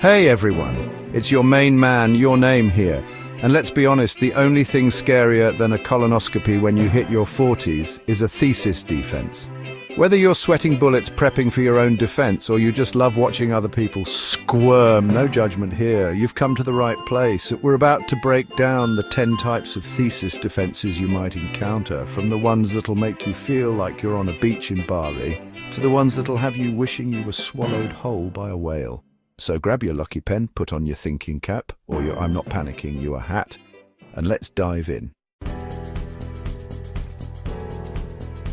Hey everyone, it's your main man, your name here. And let's be honest, the only thing scarier than a colonoscopy when you hit your 40s is a thesis defense. Whether you're sweating bullets prepping for your own defense or you just love watching other people squirm, no judgment here, you've come to the right place. We're about to break down the 10 types of thesis defenses you might encounter, from the ones that'll make you feel like you're on a beach in Bali, to the ones that'll have you wishing you were swallowed whole by a whale. So grab your lucky pen, put on your thinking cap, or your I'm not panicking you a hat, and let's dive in.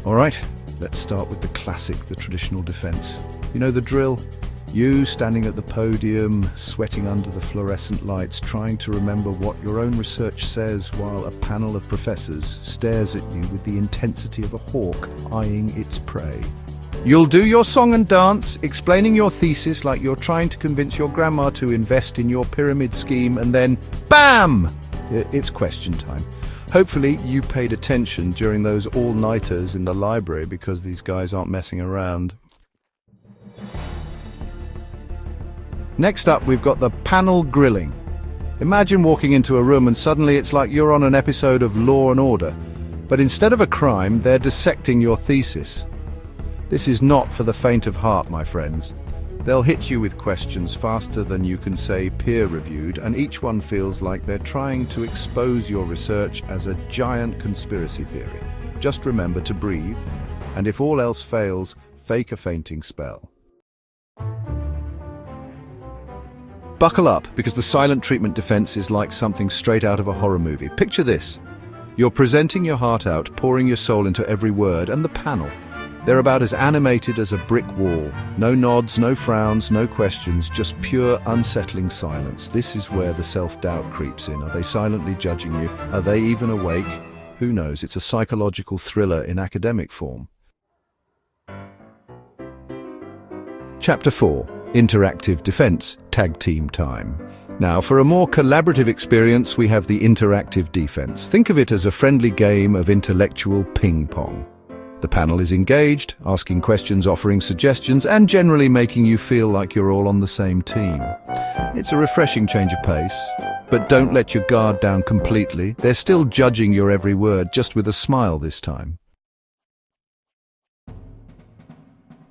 Alright, let's start with the classic, the traditional defense. You know the drill? You standing at the podium, sweating under the fluorescent lights, trying to remember what your own research says while a panel of professors stares at you with the intensity of a hawk eyeing its prey. You'll do your song and dance, explaining your thesis like you're trying to convince your grandma to invest in your pyramid scheme, and then, BAM! It's question time. Hopefully you paid attention during those all-nighters in the library because these guys aren't messing around. Next up, we've got the panel grilling. Imagine walking into a room and suddenly it's like you're on an episode of Law and Order. But instead of a crime, they're dissecting your thesis. This is not for the faint of heart, my friends. They'll hit you with questions faster than you can say peer-reviewed, and each one feels like they're trying to expose your research as a giant conspiracy theory. Just remember to breathe, and if all else fails, fake a fainting spell. Buckle up, because the silent treatment defense is like something straight out of a horror movie. Picture this. You're presenting your heart out, pouring your soul into every word, and the panel. They're about as animated as a brick wall. No nods, no frowns, no questions, just pure, unsettling silence. This is where the self-doubt creeps in. Are they silently judging you? Are they even awake? Who knows? It's a psychological thriller in academic form. Chapter 4. Interactive Defense, Tag Team Time. Now, for a more collaborative experience, we have the interactive defense. Think of it as a friendly game of intellectual ping-pong. The panel is engaged, asking questions, offering suggestions, and generally making you feel like you're all on the same team. It's a refreshing change of pace, but don't let your guard down completely. They're still judging your every word, just with a smile this time.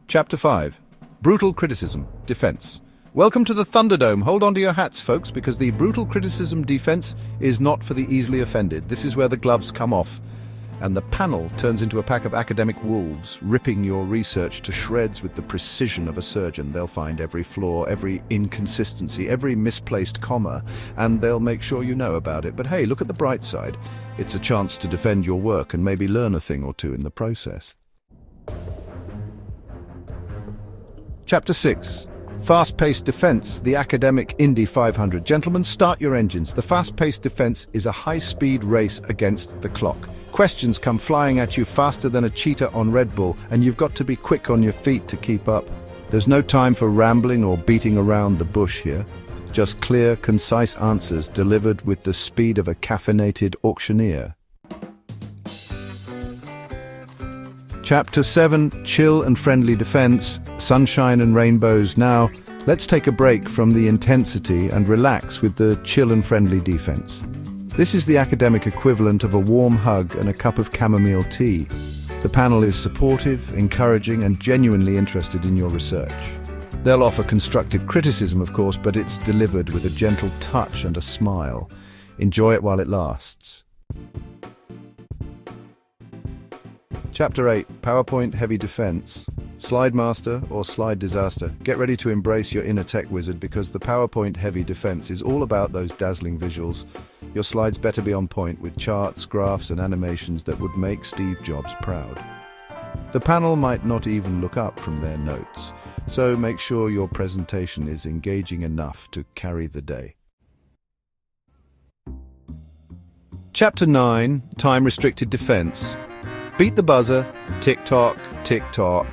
Chapter 5. Brutal Criticism, Defense. Welcome to the Thunderdome. Hold on to your hats, folks, because the brutal criticism defense is not for the easily offended. This is where the gloves come off, and the panel turns into a pack of academic wolves, ripping your research to shreds with the precision of a surgeon. They'll find every flaw, every inconsistency, every misplaced comma, and they'll make sure you know about it. But hey, look at the bright side. It's a chance to defend your work and maybe learn a thing or two in the process. Chapter 6. Fast-paced defense, the academic Indy 500. Gentlemen, start your engines. The fast-paced defense is a high-speed race against the clock. Questions come flying at you faster than a cheetah on Red Bull, and you've got to be quick on your feet to keep up. There's no time for rambling or beating around the bush here. Just clear, concise answers delivered with the speed of a caffeinated auctioneer. Chapter 7. Chill and friendly defense, sunshine and rainbows. Now, let's take a break from the intensity and relax with the chill and friendly defense. This is the academic equivalent of a warm hug and a cup of chamomile tea. The panel is supportive, encouraging, and genuinely interested in your research. They'll offer constructive criticism, of course, but it's delivered with a gentle touch and a smile. Enjoy it while it lasts. Chapter 8. PowerPoint Heavy Defense. Slide Master or Slide Disaster. Get ready to embrace your inner tech wizard, because the PowerPoint Heavy Defense is all about those dazzling visuals. Your slides better be on point with charts, graphs, and animations that would make Steve Jobs proud. The panel might not even look up from their notes, so make sure your presentation is engaging enough to carry the day. Chapter 9. Time-restricted defense. Beat the buzzer, tick-tock, tick-tock.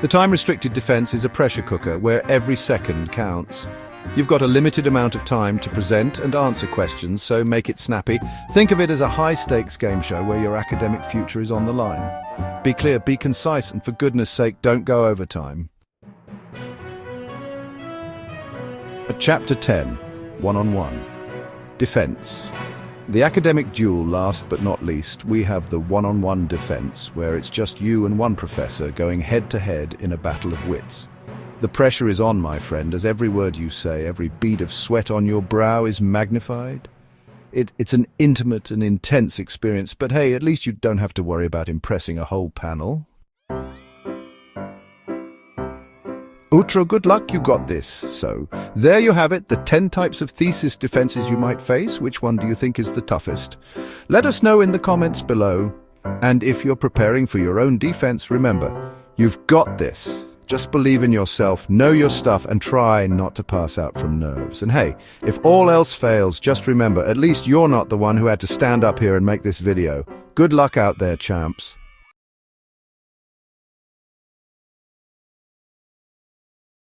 The time-restricted defense is a pressure cooker where every second counts. You've got a limited amount of time to present and answer questions, so make it snappy. Think of it as a high-stakes game show where your academic future is on the line. Be clear, be concise, and for goodness sake, don't go over time. Chapter 10, One-on-One. Defense. The academic duel, last but not least, we have the one-on-one defense, where it's just you and one professor going head-to-head in a battle of wits. The pressure is on, my friend, as every word you say, every bead of sweat on your brow is magnified. It's an intimate and intense experience, but hey, at least you don't have to worry about impressing a whole panel. Ultra good luck, you got this. So, there you have it, the 10 types of thesis defenses you might face. Which one do you think is the toughest? Let us know in the comments below. And if you're preparing for your own defense, remember, you've got this. Just believe in yourself, know your stuff, and try not to pass out from nerves. And hey, if all else fails, just remember, at least you're not the one who had to stand up here and make this video. Good luck out there, champs.